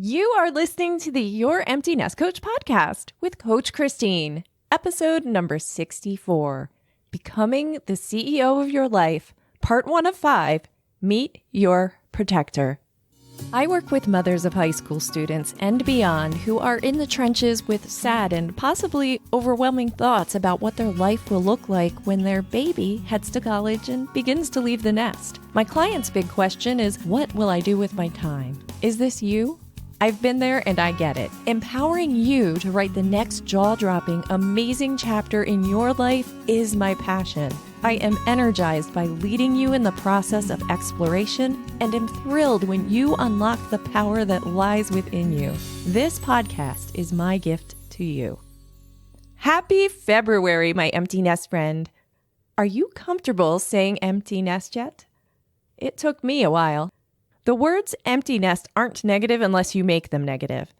You are listening to the Your Empty Nest Coach podcast with Coach Christine, episode number 64, Becoming the CEO of Your Life, part 1 of 5, Meet Your Protector. I work with mothers of high school students and beyond who are in the trenches with sad and possibly overwhelming thoughts about what their life will look like when their baby heads to college and begins to leave the nest. My client's big question is, what will I do with my time? Is this you? I've been there and I get it. Empowering you to write the next jaw-dropping, amazing chapter in your life is my passion. I am energized by leading you in the process of exploration and am thrilled when you unlock the power that lies within you. This podcast is my gift to you. Happy February, my empty nest friend. Are you comfortable saying empty nest yet? It took me a while. The words empty nest aren't negative unless you make them negative.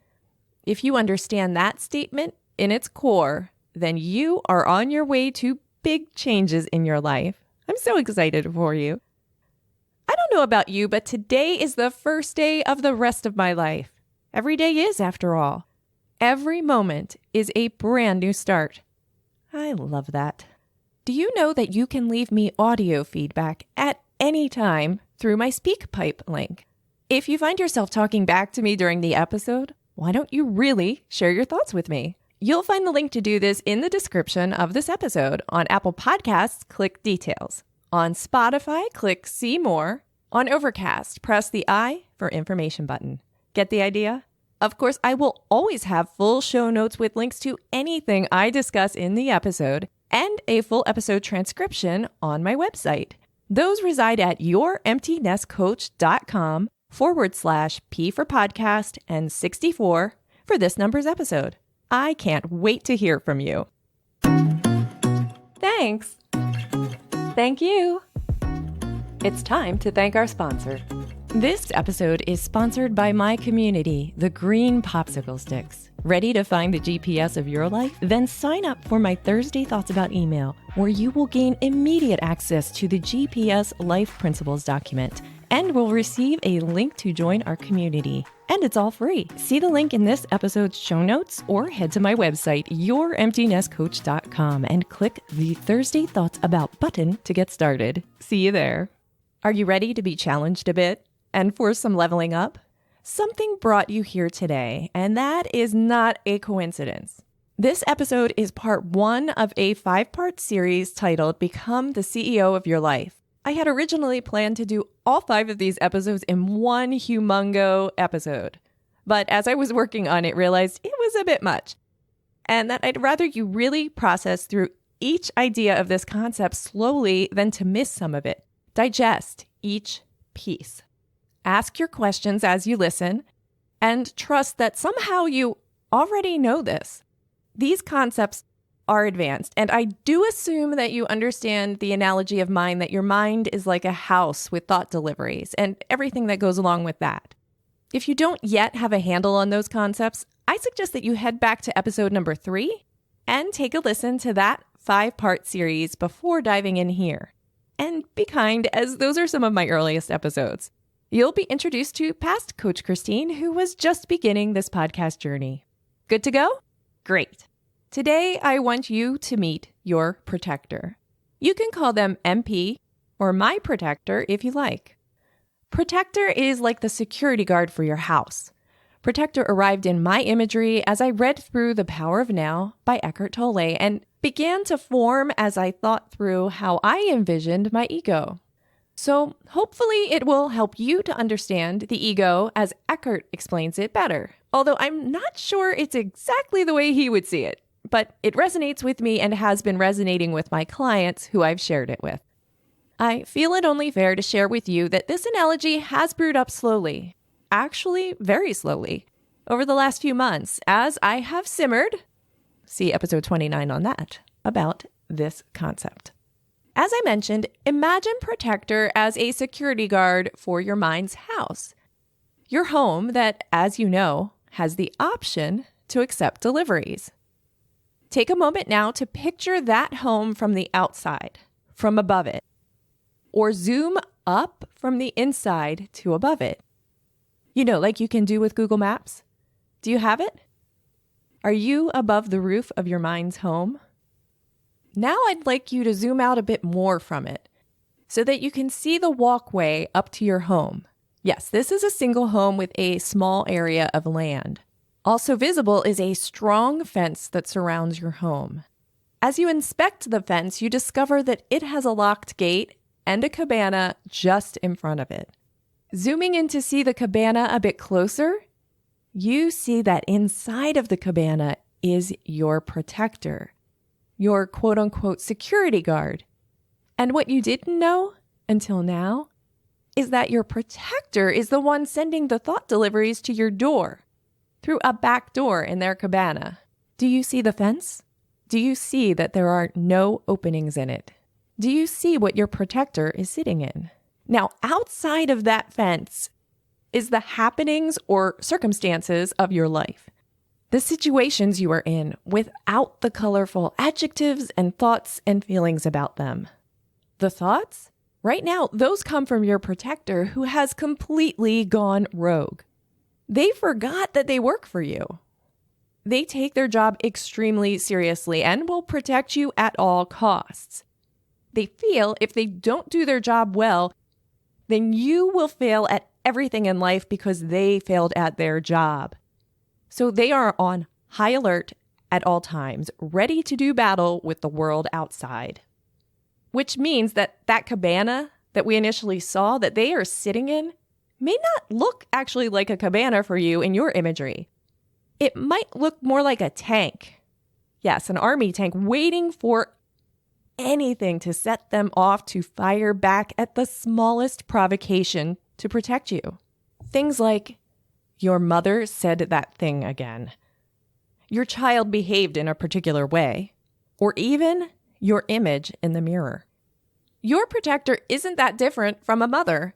If you understand that statement in its core, then you are on your way to big changes in your life. I'm so excited for you. I don't know about you, but today is the first day of the rest of my life. Every day is, after all. Every moment is a brand new start. I love that. Do you know that you can leave me audio feedback at any time through my SpeakPipe link? If you find yourself talking back to me during the episode, why don't you really share your thoughts with me? You'll find the link to do this in the description of this episode. On Apple Podcasts, click Details. On Spotify, click See More. On Overcast, press the I for Information button. Get the idea? Of course, I will always have full show notes with links to anything I discuss in the episode and a full episode transcription on my website. Those reside at youremptynestcoach.com/P for podcast and 64 for this number's episode. I can't wait to hear from you. Thanks. Thank you. It's time to thank our sponsor. This episode is sponsored by my community, the Green Popsicle Sticks. Ready to find the GPS of your life? Then sign up for my Thursday Thoughts About email, where you will gain immediate access to the GPS Life Principles document and will receive a link to join our community. And it's all free. See the link in this episode's show notes or head to my website, youremptynestcoach.com, and click the Thursday Thoughts About button to get started. See you there. Are you ready to be challenged a bit and for some leveling up? Something brought you here today, and that is not a coincidence. This episode is part 1 of a 5-part series titled Become the CEO of Your Life. I had originally planned to do all 5 of these episodes in one humongo episode, but as I was working on it, realized it was a bit much, and that I'd rather you really process through each idea of this concept slowly than to miss some of it. Digest each piece. Ask your questions as you listen, and trust that somehow you already know this. These concepts are advanced, and I do assume that you understand the analogy of mind, that your mind is like a house with thought deliveries and everything that goes along with that. If you don't yet have a handle on those concepts, I suggest that you head back to episode number 3 and take a listen to that 5-part series before diving in here. And be kind, as those are some of my earliest episodes. You'll be introduced to past Coach Christine, who was just beginning this podcast journey. Good to go? Great. Today, I want you to meet your protector. You can call them MP or my protector if you like. Protector is like the security guard for your house. Protector arrived in my imagery as I read through The Power of Now by Eckhart Tolle and began to form as I thought through how I envisioned my ego. So hopefully it will help you to understand the ego as Eckhart explains it better, although I'm not sure it's exactly the way he would see it, but it resonates with me and has been resonating with my clients who I've shared it with. I feel it only fair to share with you that this analogy has brewed up slowly, actually very slowly, over the last few months as I have simmered, see episode 29 on that, about this concept. As I mentioned, imagine protector as a security guard for your mind's house. Your home that, as you know, has the option to accept deliveries. Take a moment now to picture that home from the outside, from above it, or zoom up from the inside to above it. Like you can do with Google Maps? Do you have it? Are you above the roof of your mind's home? Now I'd like you to zoom out a bit more from it so that you can see the walkway up to your home. Yes, this is a single home with a small area of land. Also visible is a strong fence that surrounds your home. As you inspect the fence, you discover that it has a locked gate and a cabana just in front of it. Zooming in to see the cabana a bit closer, you see that inside of the cabana is your protector, your quote-unquote security guard. And what you didn't know until now is that your protector is the one sending the thought deliveries to your door through a back door in their cabana. Do you see the fence? Do you see that there are no openings in it? Do you see what your protector is sitting in? Now, outside of that fence is the happenings or circumstances of your life, the situations you are in without the colorful adjectives and thoughts and feelings about them. The thoughts? Right now, those come from your protector who has completely gone rogue. They forgot that they work for you. They take their job extremely seriously and will protect you at all costs. They feel if they don't do their job well, then you will fail at everything in life because they failed at their job. So they are on high alert at all times, ready to do battle with the world outside. Which means that cabana that we initially saw that they are sitting in may not look actually like a cabana for you in your imagery. It might look more like a tank. Yes, an army tank waiting for anything to set them off to fire back at the smallest provocation to protect you. Things like, your mother said that thing again. Your child behaved in a particular way. Or even your image in the mirror. Your protector isn't that different from a mother.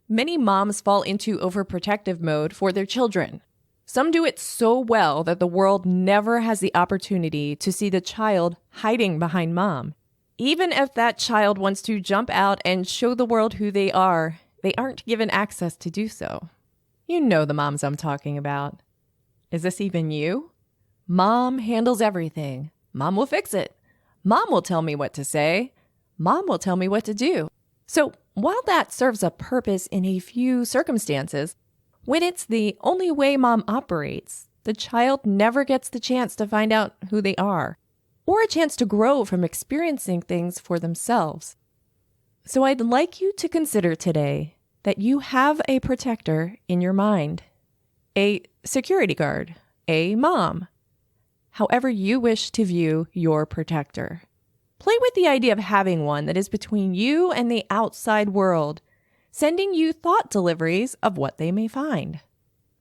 Many moms fall into overprotective mode for their children. Some do it so well that the world never has the opportunity to see the child hiding behind mom. Even if that child wants to jump out and show the world who they aren't given access to do so. You know the moms I'm talking about. Is this even you? Mom handles everything. Mom will fix it. Mom will tell me what to say. Mom will tell me what to do. So while that serves a purpose in a few circumstances, when it's the only way mom operates, the child never gets the chance to find out who they are, or a chance to grow from experiencing things for themselves. So I'd like you to consider today that you have a protector in your mind, a security guard, a mom, however you wish to view your protector. Play with the idea of having one that is between you and the outside world, sending you thought deliveries of what they may find.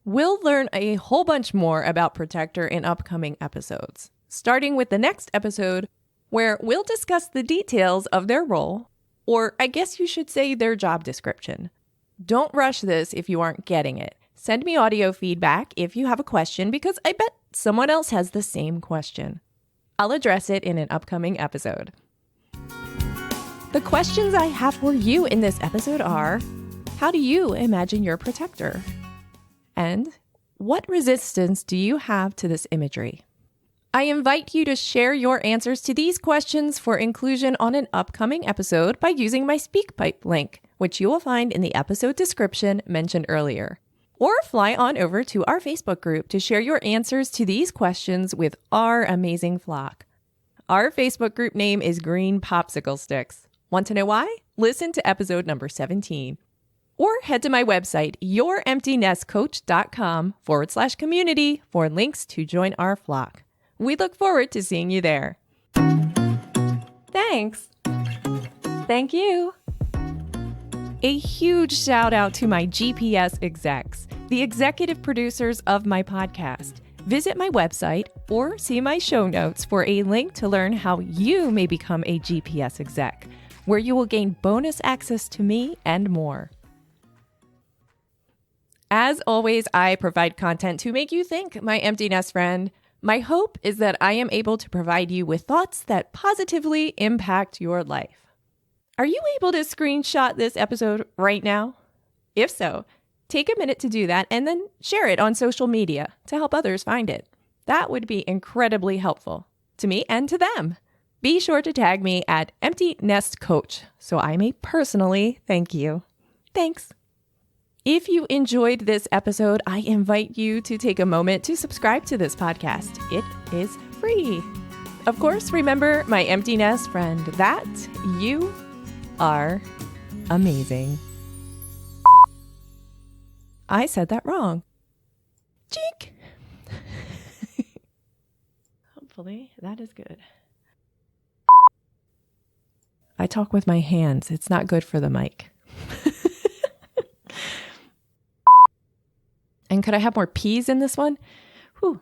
We'll learn a whole bunch more about protector in upcoming episodes, starting with the next episode where we'll discuss the details of their role, or I guess you should say their job description. Don't rush this if you aren't getting it. Send me audio feedback if you have a question because I bet someone else has the same question. I'll address it in an upcoming episode. The questions I have for you in this episode are, how do you imagine your protector? And what resistance do you have to this imagery? I invite you to share your answers to these questions for inclusion on an upcoming episode by using my SpeakPipe link, which you will find in the episode description mentioned earlier. Or fly on over to our Facebook group to share your answers to these questions with our amazing flock. Our Facebook group name is Green Popsicle Sticks. Want to know why? Listen to episode number 17. Or head to my website, youremptynestcoach.com/community for links to join our flock. We look forward to seeing you there. Thanks. Thank you. A huge shout out to my GPS execs, the executive producers of my podcast. Visit my website or see my show notes for a link to learn how you may become a GPS exec, where you will gain bonus access to me and more. As always, I provide content to make you think, my empty nest friend. My hope is that I am able to provide you with thoughts that positively impact your life. Are you able to screenshot this episode right now? If so, take a minute to do that and then share it on social media to help others find it. That would be incredibly helpful to me and to them. Be sure to tag me at Empty Nest Coach so I may personally thank you. Thanks. If you enjoyed this episode, I invite you to take a moment to subscribe to this podcast. It is free. Of course, remember my empty nest friend that you are amazing. I said that wrong. Cheek. Hopefully that is good. I talk with my hands. It's not good for the mic. And could I have more P's in this one? Whew.